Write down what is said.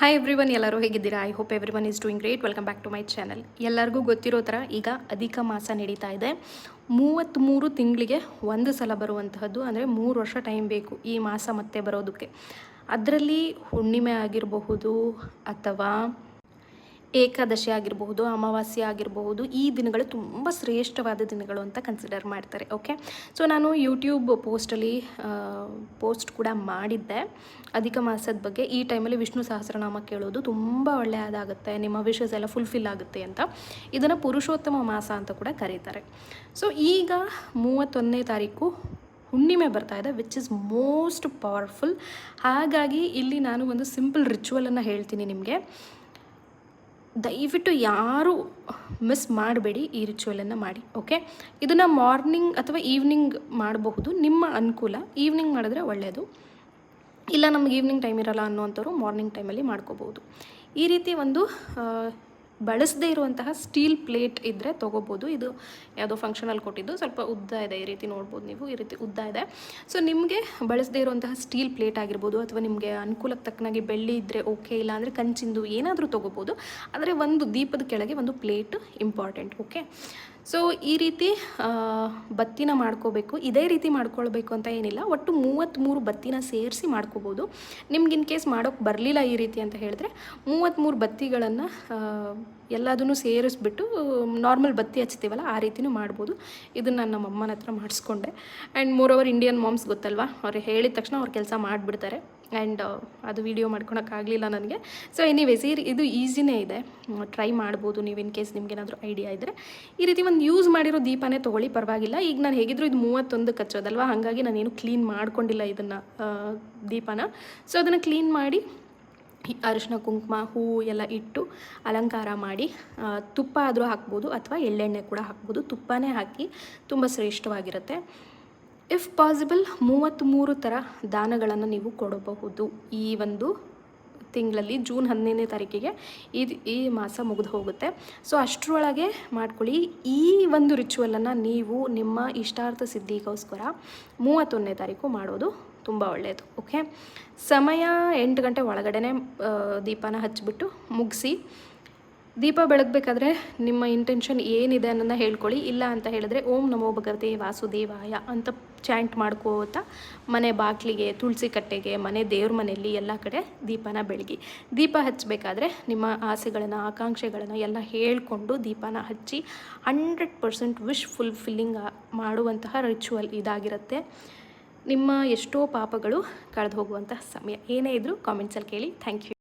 Hi everyone, ಎಲ್ಲರೂ ಹೇಗಿದ್ದೀರಾ? I hope everyone is doing great. Welcome back to my channel. ಎಲ್ಲರಿಗೂ ಗೊತ್ತಿರೋ ಥರ ಈಗ ಅಧಿಕ ಮಾಸ ನಡೀತಾ ಇದೆ. 33 ತಿಂಗಳಿಗೆ ಒಂದು ಸಲ ಬರುವಂತಹದ್ದು, ಅಂದರೆ 3 ವರ್ಷ ಟೈಮ್ ಬೇಕು ಈ ಮಾಸ ಮತ್ತೆ ಬರೋದಕ್ಕೆ. ಅದರಲ್ಲಿ ಹುಣ್ಣಿಮೆ ಆಗಿರಬಹುದು ಅಥವಾ ಏಕಾದಶಿ ಆಗಿರಬಹುದು, ಅಮಾವಾಸ್ಯೆ ಆಗಿರಬಹುದು, ಈ ದಿನಗಳು ತುಂಬ ಶ್ರೇಷ್ಠವಾದ ದಿನಗಳು ಅಂತ ಕನ್ಸಿಡರ್ ಮಾಡ್ತಾರೆ. ಓಕೆ, ಸೊ ನಾನು ಯೂಟ್ಯೂಬ್ ಪೋಸ್ಟ್ ಕೂಡ ಮಾಡಿದ್ದೆ ಅಧಿಕ ಮಾಸದ ಬಗ್ಗೆ. ಈ ಟೈಮಲ್ಲಿ ವಿಷ್ಣು ಸಹಸ್ರನಾಮ ಕೇಳೋದು ತುಂಬ ಒಳ್ಳೆಯದಾಗುತ್ತೆ, ನಿಮ್ಮ ವಿಶಸ್ ಎಲ್ಲ ಫುಲ್ಫಿಲ್ ಆಗುತ್ತೆ ಅಂತ. ಇದನ್ನು ಪುರುಷೋತ್ತಮ ಮಾಸ ಅಂತ ಕೂಡ ಕರೀತಾರೆ. ಸೊ ಈಗ 31ನೇ ತಾರೀಕು ಹುಣ್ಣಿಮೆ ಬರ್ತಾ ಇದೆ, ವಿಚ್ ಇಸ್ ಮೋಸ್ಟ್ ಪವರ್ಫುಲ್. ಹಾಗಾಗಿ ಇಲ್ಲಿ ನಾನು ಒಂದು ಸಿಂಪಲ್ ರಿಚುವಲನ್ನು ಹೇಳ್ತೀನಿ ನಿಮಗೆ. ದಯವಿಟ್ಟು ಯಾರೂ ಮಿಸ್ ಮಾಡಬೇಡಿ, ಈ ರಿಚುವಲನ್ನು ಮಾಡಿ. ಓಕೆ, ಇದನ್ನು ಮಾರ್ನಿಂಗ್ ಅಥವಾ ಈವ್ನಿಂಗ್ ಮಾಡಬಹುದು, ನಿಮ್ಮ ಅನುಕೂಲ. ಈವ್ನಿಂಗ್ ಮಾಡಿದ್ರೆ ಒಳ್ಳೆಯದು, ಇಲ್ಲ ನಮ್ಗೆ ಈವ್ನಿಂಗ್ ಟೈಮ್ ಇರಲ್ಲ ಅನ್ನೋವಂಥವ್ರು ಮಾರ್ನಿಂಗ್ ಟೈಮಲ್ಲಿ ಮಾಡ್ಕೋಬೋದು. ಈ ರೀತಿ ಒಂದು ಬಳಸದೇ ಇರುವಂತಹ ಸ್ಟೀಲ್ ಪ್ಲೇಟ್ ಇದ್ದರೆ ತೊಗೋಬೋದು. ಇದು ಯಾವುದೋ ಫಂಕ್ಷನಲ್ಲಿ ಕೊಟ್ಟಿದ್ದು, ಸ್ವಲ್ಪ ಉದ್ದ ಇದೆ, ಈ ರೀತಿ ನೋಡ್ಬೋದು ನೀವು, ಈ ರೀತಿ ಉದ್ದ ಇದೆ. ಸೊ ನಿಮಗೆ ಬಳಸದೇ ಇರುವಂತಹ ಸ್ಟೀಲ್ ಪ್ಲೇಟ್ ಆಗಿರ್ಬೋದು, ಅಥವಾ ನಿಮಗೆ ಅನುಕೂಲಕ್ಕೆ ತಕ್ಕನಾಗಿ ಬೆಳ್ಳಿ ಇದ್ದರೆ ಓಕೆ, ಇಲ್ಲ ಅಂದರೆ ಕಂಚಿಂದು ಏನಾದರೂ ತೊಗೋಬೋದು. ಆದರೆ ಒಂದು ದೀಪದ ಕೆಳಗೆ ಒಂದು ಪ್ಲೇಟ್ ಇಂಪಾರ್ಟೆಂಟ್. ಓಕೆ, ಸೊ ಈ ರೀತಿ ಬತ್ತಿನ ಮಾಡ್ಕೋಬೇಕು. ಇದೇ ರೀತಿ ಮಾಡ್ಕೊಳ್ಬೇಕು ಅಂತ ಏನಿಲ್ಲ, ಒಟ್ಟು 33 ಬತ್ತಿನ ಸೇರಿಸಿ ಮಾಡ್ಕೋಬೋದು. ನಿಮ್ಗೆ ಇನ್ ಕೇಸ್ ಮಾಡೋಕ್ಕೆ ಬರಲಿಲ್ಲ ಈ ರೀತಿ ಅಂತ ಹೇಳಿದ್ರೆ 33 ಬತ್ತಿಗಳನ್ನು ಎಲ್ಲದನ್ನು ಸೇರಿಸ್ಬಿಟ್ಟು ನಾರ್ಮಲ್ ಬತ್ತಿ ಹಚ್ತೀವಲ್ಲ ಆ ರೀತಿಯೂ ಮಾಡ್ಬೋದು. ಇದನ್ನು ನಾನು ನಮ್ಮ ಅಮ್ಮನ ಹತ್ರ ಮಾಡಿಸ್ಕೊಂಡೆ. ಆ್ಯಂಡ್ ಮೋರ್ ಇಂಡಿಯನ್ ಮಾಮ್ಸ್ ಗೊತ್ತಲ್ವಾ, ಅವ್ರು ಹೇಳಿದ ತಕ್ಷಣ ಅವ್ರು ಕೆಲಸ ಮಾಡಿಬಿಡ್ತಾರೆ. ಆ್ಯಂಡ್ ಅದು ವೀಡಿಯೋ ಮಾಡ್ಕೊಳಕ್ಕಾಗಲಿಲ್ಲ ನನಗೆ. ಸೊ ಎನಿವೇಸ್, ಇದು ಈಸಿನೇ ಇದೆ, ಟ್ರೈ ಮಾಡ್ಬೋದು ನೀವು ಇನ್ ಕೇಸ್ ನಿಮ್ಗೇನಾದರೂ ಐಡಿಯಾ ಇದ್ದರೆ. ಈ ರೀತಿ ಒಂದು ಯೂಸ್ ಮಾಡಿರೋ ದೀಪನೇ ತೊಗೊಳ್ಳಿ, ಪರವಾಗಿಲ್ಲ. ಈಗ ನಾನು ಹೇಗಿದ್ರು ಇದು 31 ಹಚ್ಚೋದಲ್ವ, ಹಾಗಾಗಿ ನಾನೇನು ಕ್ಲೀನ್ ಮಾಡ್ಕೊಂಡಿಲ್ಲ ಇದನ್ನು, ದೀಪನ. ಸೊ ಅದನ್ನು ಕ್ಲೀನ್ ಮಾಡಿ ಅರಿಶಿನ ಕುಂಕುಮ ಹೂವು ಎಲ್ಲ ಇಟ್ಟು ಅಲಂಕಾರ ಮಾಡಿ, ತುಪ್ಪ ಆದರೂ ಹಾಕ್ಬೋದು ಅಥವಾ ಎಳ್ಳೆಣ್ಣೆ ಕೂಡ ಹಾಕ್ಬೋದು. ತುಪ್ಪನೇ ಹಾಕಿ, ತುಂಬ ಶ್ರೇಷ್ಠವಾಗಿರುತ್ತೆ. ಇಫ್ ಪಾಸಿಬಲ್ 33 ಥರ ದಾನಗಳನ್ನು ನೀವು ಕೊಡಬಹುದು ಈ ಒಂದು ತಿಂಗಳಲ್ಲಿ. ಜೂನ್ 15ನೇ ತಾರೀಕಿಗೆ ಈ ಮಾಸ ಮುಗಿದು ಹೋಗುತ್ತೆ. ಸೊ ಅಷ್ಟರೊಳಗೆ ಮಾಡ್ಕೊಳ್ಳಿ. ಈ ಒಂದು ರಿಚುವಲನ್ನು ನೀವು ನಿಮ್ಮ ಇಷ್ಟಾರ್ಥ ಸಿದ್ಧಿಗೋಸ್ಕರ 31ನೇ ತಾರೀಕು ಮಾಡೋದು ತುಂಬ ಒಳ್ಳೆಯದು. ಓಕೆ, ಸಮಯ 8 ಗಂಟೆ ಒಳಗಡೆ ದೀಪನ ಹಚ್ಚಿಬಿಟ್ಟು ಮುಗಿಸಿ. ದೀಪ ಬೆಳಗಬೇಕಾದ್ರೆ ನಿಮ್ಮ ಇಂಟೆನ್ಷನ್ ಏನಿದೆ ಅನ್ನೋದನ್ನ ಹೇಳ್ಕೊಳ್ಳಿ. ಇಲ್ಲ ಅಂತ ಹೇಳಿದ್ರೆ ಓಂ ನಮೋ ಭಗವತೆ ವಾಸುದೇವಾಯ ಅಂತ ಚಾಂಟ್ ಮಾಡ್ಕೋತಾ ಮನೆ ಬಾಗಿಲಿಗೆ, ತುಳಸಿ ಕಟ್ಟೆಗೆ, ಮನೆ ದೇವ್ರ ಮನೆಯಲ್ಲಿ ಎಲ್ಲ ಕಡೆ ದೀಪನ ಬೆಳಗಿ. ದೀಪ ಹಚ್ಚಬೇಕಾದ್ರೆ ನಿಮ್ಮ ಆಸೆಗಳನ್ನು, ಆಕಾಂಕ್ಷೆಗಳನ್ನು ಎಲ್ಲ ಹೇಳಿಕೊಂಡು ದೀಪನ ಹಚ್ಚಿ 100% ವಿಶ್ ಫುಲ್ಫಿಲ್ಲಿಂಗ್ ಮಾಡುವಂತಹ ರಿಚುವಲ್ ಇದಾಗಿರುತ್ತೆ. ನಿಮ್ಮ ಎಷ್ಟೋ ಪಾಪಗಳು ಕಳೆದು ಹೋಗುವಂತಹ ಸಮಯ. ಏನೇ ಇದ್ದರೂ ಕಾಮೆಂಟ್ಸಲ್ಲಿ ಕೇಳಿ. Thank you.